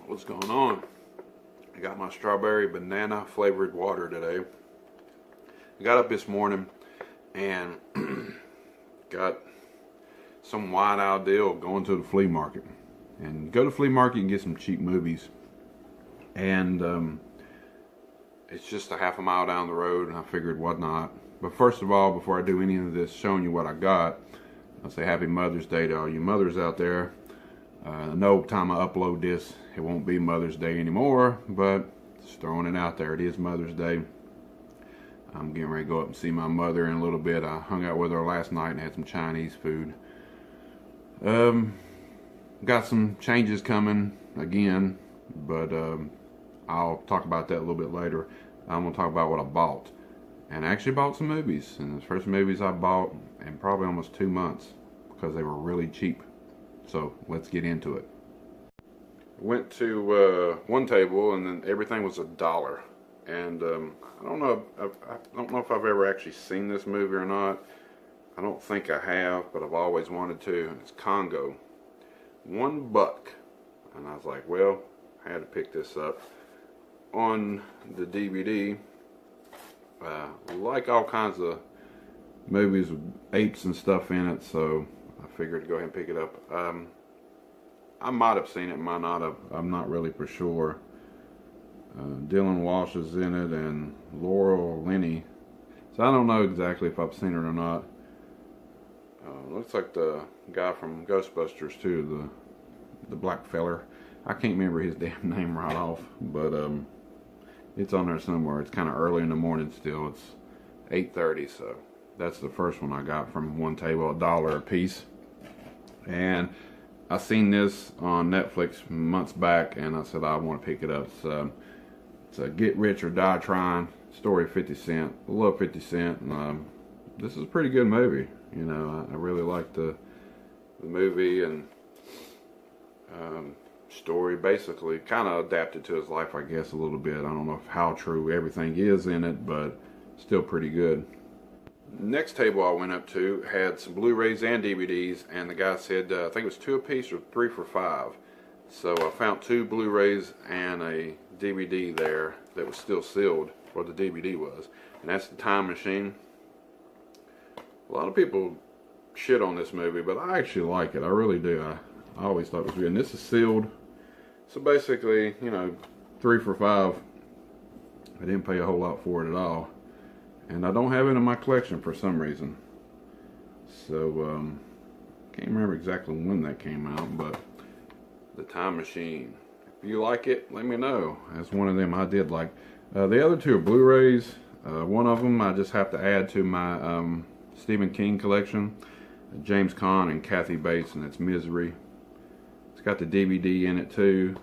What's going on? I got my strawberry banana flavored water today. I got up this morning and got some wide-eyed deal going to the flea market. And go to the flea market and get some cheap movies. And it's just a half a mile down the road, and I figured what not. But first of all, before I do any of this showing you what I got, I'll say Happy Mother's Day to all you mothers out there. I know time I upload this, it won't be Mother's Day anymore, but just throwing it out there. It is Mother's Day. I'm getting ready to go up and see my mother in a little bit. I hung out with her last night and had some Chinese food. Got some changes coming again, but I'll talk about that a little bit later. I'm going to talk about what I bought. And I actually bought some movies. And the first movies I bought in probably almost 2 months because they were really cheap. So let's get into it. Went to one table and then everything was $1. And I don't know if I've ever actually seen this movie or not. I don't think I have, but I've always wanted to. It's Congo. $1. And I was like, well, I had to pick this up. On the DVD, like all kinds of movies with apes and stuff in it, so I figured to go ahead and pick it up. I might have seen it, might not have. I'm not really for sure. Dylan Walsh is in it and Laurel Linney. So I don't know exactly if I've seen it or not. Looks like the guy from Ghostbusters too, the black feller. I can't remember his damn name right off, but it's on there somewhere. It's kind of early in the morning still. It's 8:30, so that's the first one I got from one table, $1 a piece. And I seen this on Netflix months back, and I said I want to pick it up. It's a Get Rich or Die Trying story of 50 Cent. I love 50 Cent, and this is a pretty good movie. You know, I really like the movie and story. Basically, kind of adapted to his life, I guess, a little bit. I don't know how true everything is in it, but still pretty good. Next table I went up to had some Blu-rays and DVDs, and the guy said I think it was 2 a piece or 3 for $5. So I found 2 Blu-rays and a DVD there that was still sealed, or the DVD was, and that's The Time Machine. A lot of people shit on this movie, but I actually like it. I really do. I always thought it was good. And this is sealed, so basically, you know, 3 for $5. I didn't pay a whole lot for it at all. And I don't have it in my collection for some reason. So, can't remember exactly when that came out, but The Time Machine. If you like it, let me know. That's one of them I did like. The other 2 are Blu-rays. One of them I just have to add to my Stephen King collection. James Caan and Kathy Bates, and it's Misery. It's got the DVD in it too.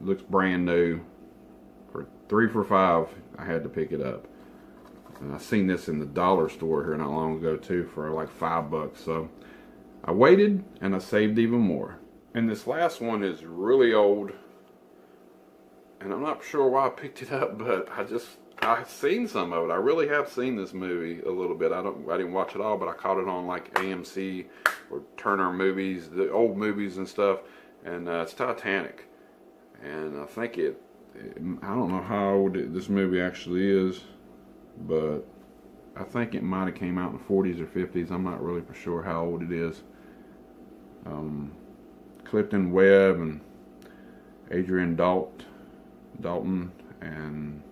It looks brand new. For 3 for $5, I had to pick it up. And I seen this in the dollar store here not long ago too for like $5. So I waited and I saved even more. And this last one is really old, and I'm not sure why I picked it up, but I've seen some of it. I really have seen this movie a little bit. I didn't watch it all, but I caught it on like AMC or Turner Movies, the old movies and stuff. And it's Titanic. And I think I don't know how old this movie actually is, but I think it might have came out in the 40s or 50s. I'm not really for sure how old it is. Clifton Webb and Adrian Dalton and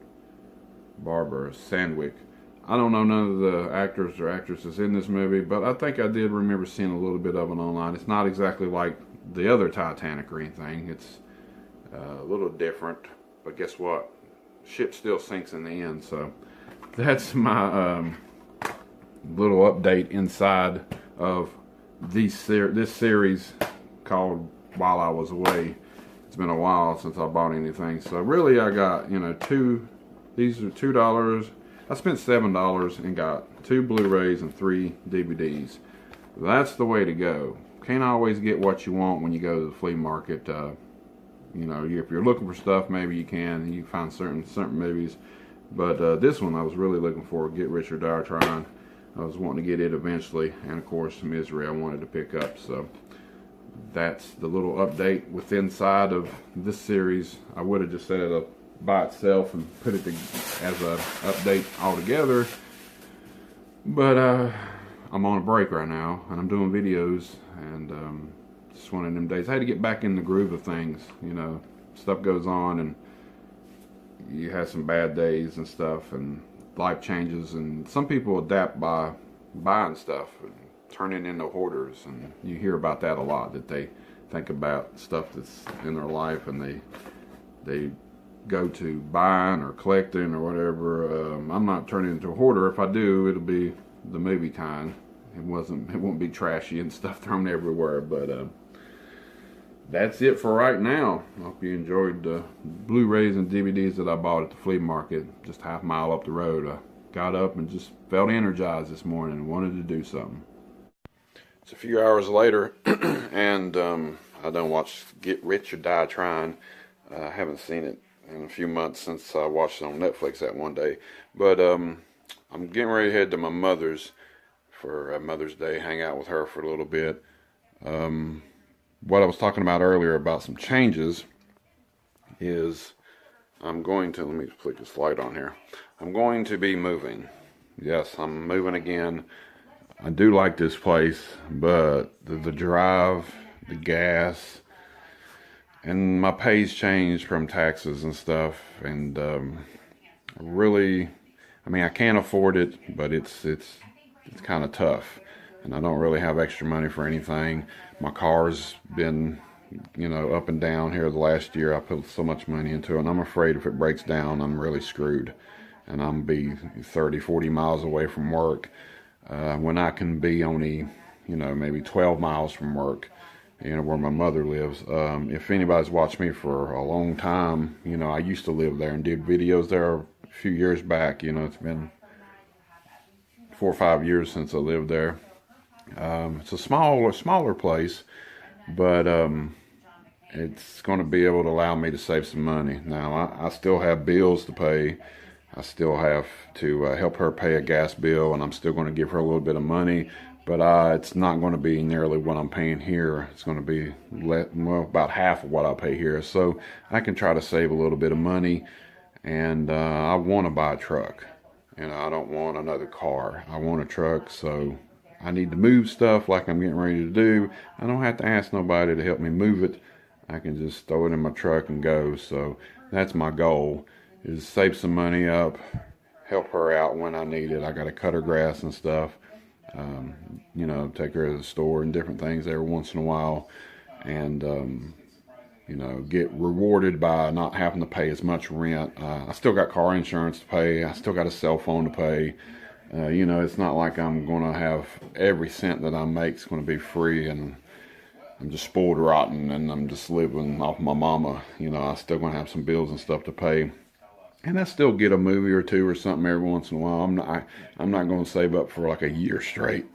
Barbara Sandwick. I don't know none of the actors or actresses in this movie, but I think I did remember seeing a little bit of it online. It's not exactly like the other Titanic or anything. It's a little different, but guess what? Ship still sinks in the end. So that's my little update inside of this series called While I Was Away. It's been a while since I bought anything, so really I got, you know, these are $2. I spent $7 and got 2 Blu-rays and 3 DVDs. That's the way to go. Can't always get what you want when you go to the flea market. You know, if you're looking for stuff, maybe you can find certain movies. But this one I was really looking for, Get Rich or Die Trying. I was wanting to get it eventually, and of course Misery I wanted to pick up. So that's the little update with inside of this series. I would have just set it up by itself and put it as a update altogether, but I'm on a break right now and I'm doing videos, and just one of them days. I had to get back in the groove of things. You know, stuff goes on and you have some bad days and stuff, and life changes, and some people adapt by buying stuff and turning into hoarders, and you hear about that a lot, that they think about stuff that's in their life and they go to buying or collecting or whatever. I'm not turning into a hoarder. If I do, it'll be the movie kind. It won't be trashy and stuff thrown everywhere, but that's it for right now. I hope you enjoyed the Blu-rays and DVDs that I bought at the flea market just half a mile up the road. I got up and just felt energized this morning and wanted to do something. It's a few hours later, and I done watched Get Rich or Die Trying. I haven't seen it in a few months since I watched it on Netflix that one day. But I'm getting ready to head to my mother's for Mother's Day, hang out with her for a little bit. What I was talking about earlier about some changes is I'm going to, let me flick this light on here. I'm going to be moving. Yes, I'm moving again. I do like this place, but the drive, the gas, and my pay's changed from taxes and stuff, and really, I mean, I can't afford it, but it's kind of tough, and I don't really have extra money for anything. My car's been, you know, up and down here the last year. I put so much money into it, and I'm afraid if it breaks down, I'm really screwed, and I'm be 30, 40 miles away from work, when I can be only, you know, maybe 12 miles from work, you know, where my mother lives. If anybody's watched me for a long time, you know, I used to live there and did videos there a few years back. You know, it's been 4 or 5 years since I lived there. It's a smaller place, but it's going to be able to allow me to save some money. Now, I still have bills to pay. I still have to help her pay a gas bill, and I'm still going to give her a little bit of money, but it's not going to be nearly what I'm paying here. It's going to be about half of what I pay here, so I can try to save a little bit of money, and I want to buy a truck. You know, I don't want another car. I want a truck, so I need to move stuff like I'm getting ready to do. I don't have to ask nobody to help me move it. I can just throw it in my truck and go. So that's my goal, is save some money up, help her out when I need it. I got to cut her grass and stuff, you know, take her to the store and different things every once in a while, and you know, get rewarded by not having to pay as much rent. I still got car insurance to pay. I still got a cell phone to pay. You know, it's not like I'm going to have every cent that I make is going to be free, and I'm just spoiled rotten, and I'm just living off my mama. You know, I still going to have some bills and stuff to pay, and I still get a movie or two or something every once in a while. I'm not going to save up for like a year straight.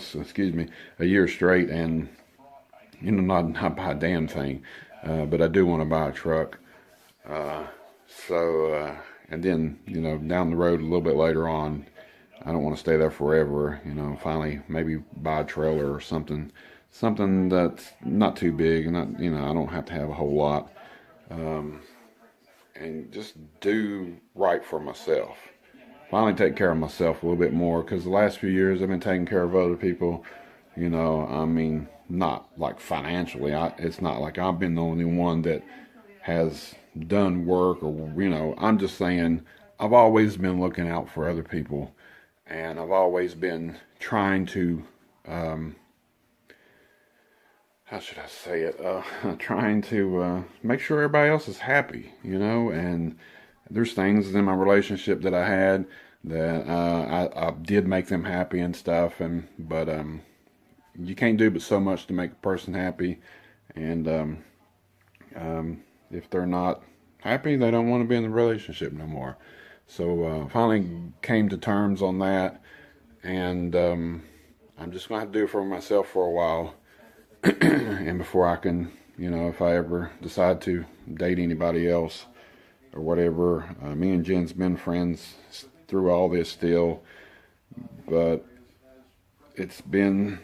So, excuse me, a year straight, and you know, not buy a damn thing. But I do want to buy a truck. And then, you know, down the road a little bit later on, I don't want to stay there forever. You know, finally maybe buy a trailer or something that's not too big, and not, you know, I don't have to have a whole lot, and just do right for myself. Finally take care of myself a little bit more, because the last few years I've been taking care of other people. You know, I mean, not like financially. It's not like I've been the only one that has done work, or, you know, I'm just saying I've always been looking out for other people, and I've always been trying to, how should I say it, trying to make sure everybody else is happy, you know. And there's things in my relationship that I had that I did make them happy and stuff, but you can't do but so much to make a person happy, and if they're not happy, they don't want to be in the relationship no more. So finally came to terms on that, and I'm just going to have to do it for myself for a while, and before I can, you know, if I ever decide to date anybody else or whatever. Me and Jen's been friends through all this still, but it's been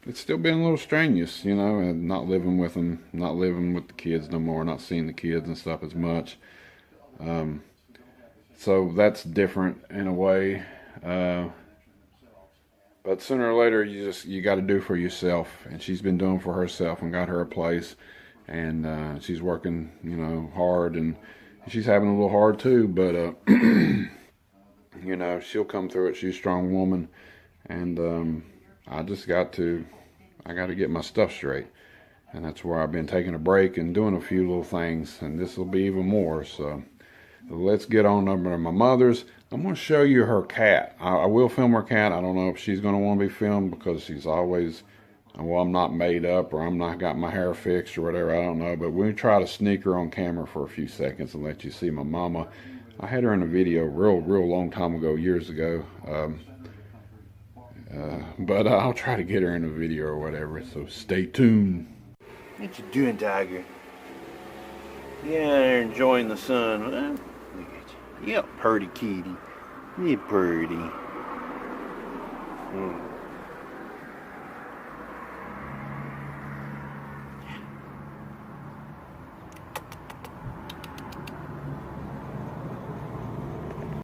it's still been a little strenuous, you know, and not living with them, not living with the kids no more, not seeing the kids and stuff as much. So that's different in a way. But sooner or later, you got to do for yourself, and she's been doing for herself and got her a place, and she's working, you know, hard, and she's having a little hard too. But you know, she'll come through it. She's a strong woman, and I got to get my stuff straight, and that's where I've been taking a break and doing a few little things, and this will be even more. So let's get on over to my mother's. I'm going to show you her cat. I will film her cat. I don't know if she's going to want to be filmed because she's always, well, I'm not made up or I'm not got my hair fixed or whatever. I don't know. But we'll try to sneak her on camera for a few seconds and let you see my mama. I had her in a video real long time ago, years ago. But I'll try to get her in a video or whatever. So stay tuned. What you doing, Tiger? Yeah, they're enjoying the sun. Huh? Look at you. Yep, pretty kitty. You pretty.